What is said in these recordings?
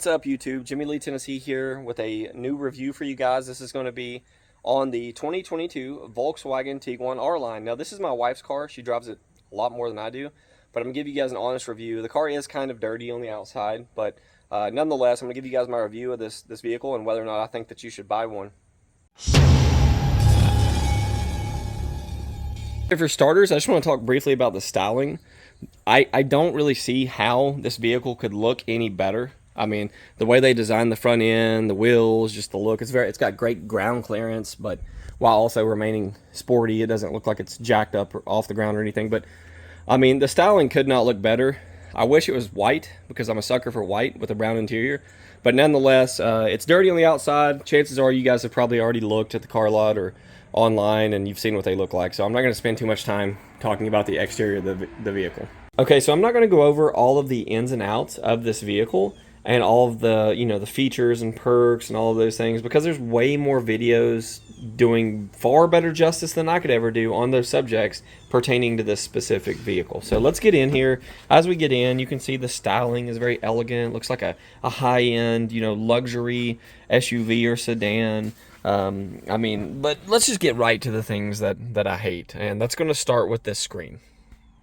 What's up, YouTube? Jimmy Lee, Tennessee here with a new review for you guys. This is going to be on the 2022 Volkswagen Tiguan R-Line. Now, this is my wife's car. She drives it a lot more than I do, but I'm going to give you guys an honest review. The car is kind of dirty on the outside, but nonetheless, I'm going to give you guys my review of this vehicle and whether or not I think that you should buy one. For starters, I just want to talk briefly about the styling. I don't really see how this vehicle could look any better. I mean, the way they designed the front end, the wheels, just the look, it's got great ground clearance, but while also remaining sporty, it doesn't look like it's jacked up or off the ground or anything. But I mean, the styling could not look better. I wish it was white because I'm a sucker for white with a brown interior. But nonetheless, it's dirty on the outside. Chances are you guys have probably already looked at the car lot or online and you've seen what they look like. So I'm not going to spend too much time talking about the exterior of the vehicle. Okay, so I'm not going to go over all of the ins and outs of this vehicle and all of the, the features and perks and all of those things because there's way more videos doing far better justice than I could ever do on those subjects pertaining to this specific vehicle. So let's get in here. As we get in, you can see the styling is very elegant. Looks like a high-end, luxury SUV or sedan. I mean, but let's just get right to the things that I hate. And that's going to start with this screen.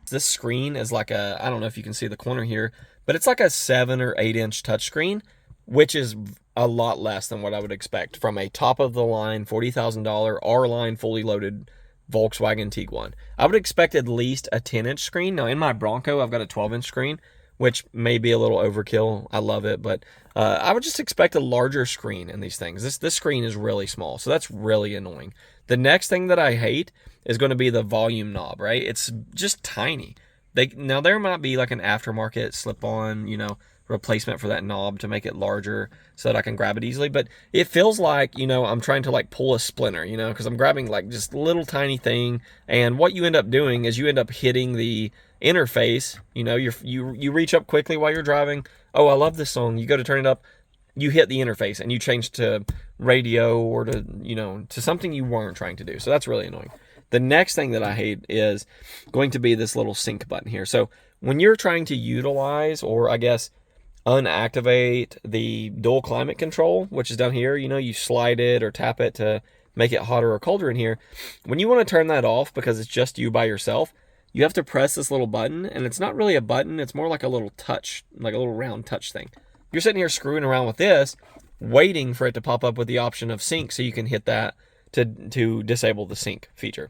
This screen is like I don't know if you can see the corner here, but it's like a 7 or 8 inch touchscreen, which is a lot less than what I would expect from a top of the line $40,000 R-Line fully loaded Volkswagen Tiguan. I would expect at least a 10 inch screen. Now in my Bronco, I've got a 12 inch screen, which may be a little overkill. I love it, but I would just expect a larger screen in these things. This screen is really small, so that's really annoying. The next thing that I hate is going to be the volume knob, right? It's just tiny. Now there might be like an aftermarket slip-on, replacement for that knob to make it larger so that I can grab it easily, but it feels like, I'm trying to like pull a splinter, because I'm grabbing like just a little tiny thing, and what you end up doing is you end up hitting the interface. You reach up quickly while you're driving. Oh, I love this song. You go to turn it up, you hit the interface and you change to radio or to something you weren't trying to do. So that's really annoying. The next thing that I hate is going to be this little sync button here. So when you're trying to utilize, or I guess unactivate, the dual climate control, which is down here, you slide it or tap it to make it hotter or colder in here. When you want to turn that off because it's just you by yourself, you have to press this little button, and it's not really a button. It's more like a little touch, like a little round touch thing. You're sitting here screwing around with this, waiting for it to pop up with the option of sync so you can hit that to disable the sync feature.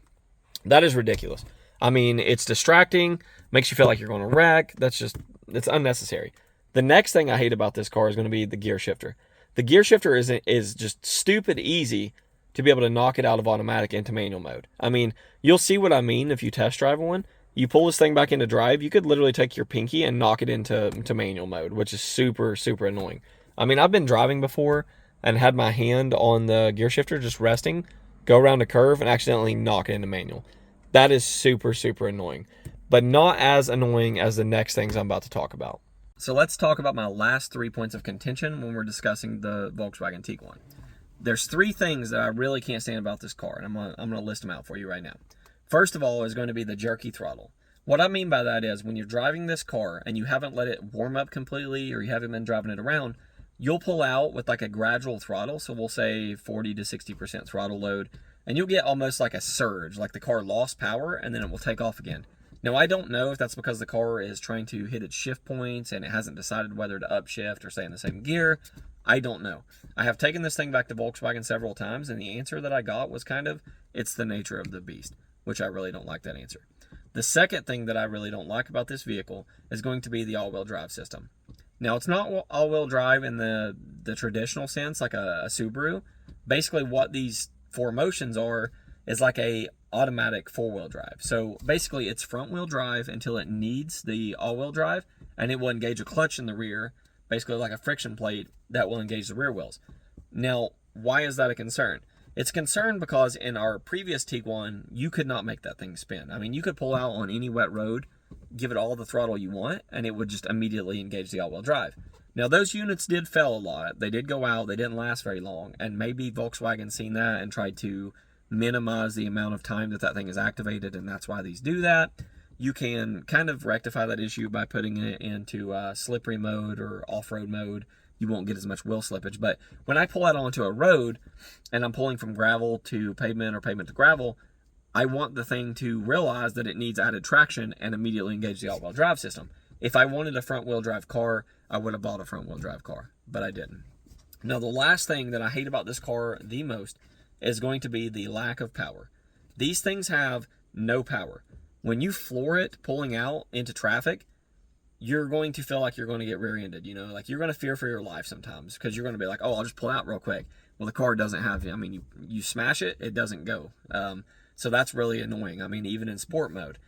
That is ridiculous. I mean, it's distracting, makes you feel like you're going to wreck. It's unnecessary. The next thing I hate about this car is going to be the gear shifter. The gear shifter is just stupid easy to be able to knock it out of automatic into manual mode. I mean, you'll see what I mean if you test drive one. You pull this thing back into drive, you could literally take your pinky and knock it into manual mode, which is super, super annoying. I mean, I've been driving before and had my hand on the gear shifter just resting, go around a curve and accidentally knock it into manual. That is super, super annoying, but not as annoying as the next things I'm about to talk about. So let's talk about my last 3 points of contention when we're discussing the Volkswagen Tiguan. There's 3 things that I really can't stand about this car, and I'm gonna list them out for you right now. First of all is going to be the jerky throttle. What I mean by that is when you're driving this car and you haven't let it warm up completely or you haven't been driving it around, you'll pull out with like a gradual throttle. So we'll say 40 to 60% throttle load, and you'll get almost like a surge, like the car lost power and then it will take off again. Now, I don't know if that's because the car is trying to hit its shift points and it hasn't decided whether to upshift or stay in the same gear. I don't know. I have taken this thing back to Volkswagen several times, and the answer that I got was it's the nature of the beast, which I really don't like that answer. The second thing that I really don't like about this vehicle is going to be the all-wheel drive system. Now, it's not all-wheel drive in the traditional sense, like a Subaru. Basically, what these 4 motions are is like a automatic 4-wheel drive. So basically, it's front-wheel drive until it needs the all-wheel drive, and it will engage a clutch in the rear, basically like a friction plate that will engage the rear wheels. Now, why is that a concern? It's a concern because in our previous Tiguan, you could not make that thing spin. I mean, you could pull out on any wet road, give it all the throttle you want, and it would just immediately engage the all-wheel drive. Now, those units did fail a lot. They did go out. They didn't last very long, and maybe Volkswagen seen that and tried to minimize the amount of time that thing is activated, and that's why these do that. You can kind of rectify that issue by putting it into slippery mode or off-road mode you won't get as much wheel slippage. But when I pull out onto a road and I'm pulling from gravel to pavement or pavement to gravel, I want the thing to realize that it needs added traction and immediately engage the all-wheel drive system. If I wanted a front-wheel drive car, I would have bought a front-wheel drive car, but I didn't. Now, the last thing that I hate about this car the most is going to be the lack of power. These things have no power. When you floor it pulling out into traffic, you're going to feel like you're going to get rear-ended, you know, like you're going to fear for your life sometimes because you're going to be like, oh, I'll just pull out real quick. Well, the car doesn't have, I mean, you smash it, it doesn't go. So that's really annoying. I mean, even in sport mode.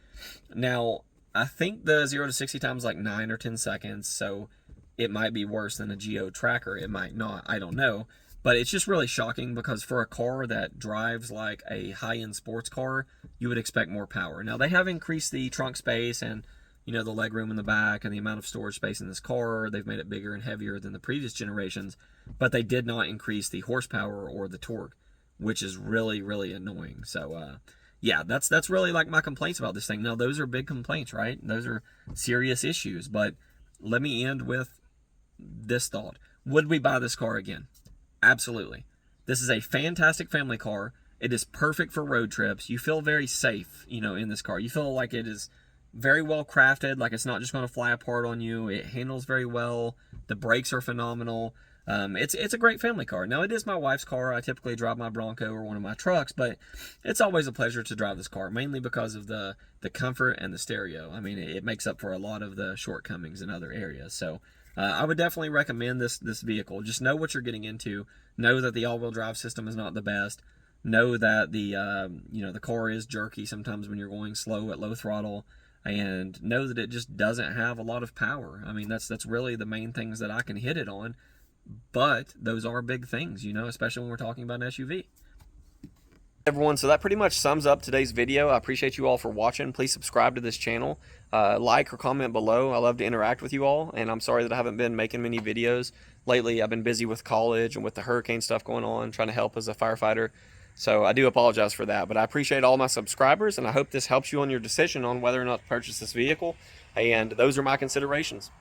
Now, I think the 0 to 60 time is like 9 or 10 seconds, so it might be worse than a Geo tracker. It might not. I don't know. But it's just really shocking because for a car that drives like a high-end sports car, you would expect more power. Now, they have increased the trunk space and, you know, the leg room in the back and the amount of storage space in this car. They've made it bigger and heavier than the previous generations, but they did not increase the horsepower or the torque, which is really, really annoying. So, yeah, that's really like my complaints about this thing. Now, those are big complaints, right? Those are serious issues, but let me end with this thought. Would we buy this car again? Absolutely. This is a fantastic family car. It is perfect for road trips. You feel very safe, you know, in this car. You feel like it is very well crafted, like it's not just going to fly apart on you. It handles very well. The brakes are phenomenal. It's a great family car. Now, it is my wife's car. I typically drive my Bronco or one of my trucks, but it's always a pleasure to drive this car, mainly because of the comfort and the stereo. I mean, it makes up for a lot of the shortcomings in other areas. So I would definitely recommend this vehicle. Just know what you're getting into. Know that the all-wheel drive system is not the best. Know that the car is jerky sometimes when you're going slow at low throttle. And know that it just doesn't have a lot of power. I mean, that's really the main things that I can hit it on. But those are big things, you know, especially when we're talking about an SUV. Everyone, so that pretty much sums up today's video. I appreciate you all for watching. Please subscribe to this channel. Like or comment below. I love to interact with you all. And I'm sorry that I haven't been making many videos lately. I've been busy with college and with the hurricane stuff going on, trying to help as a firefighter. So I do apologize for that. But I appreciate all my subscribers, and I hope this helps you on your decision on whether or not to purchase this vehicle. And those are my considerations.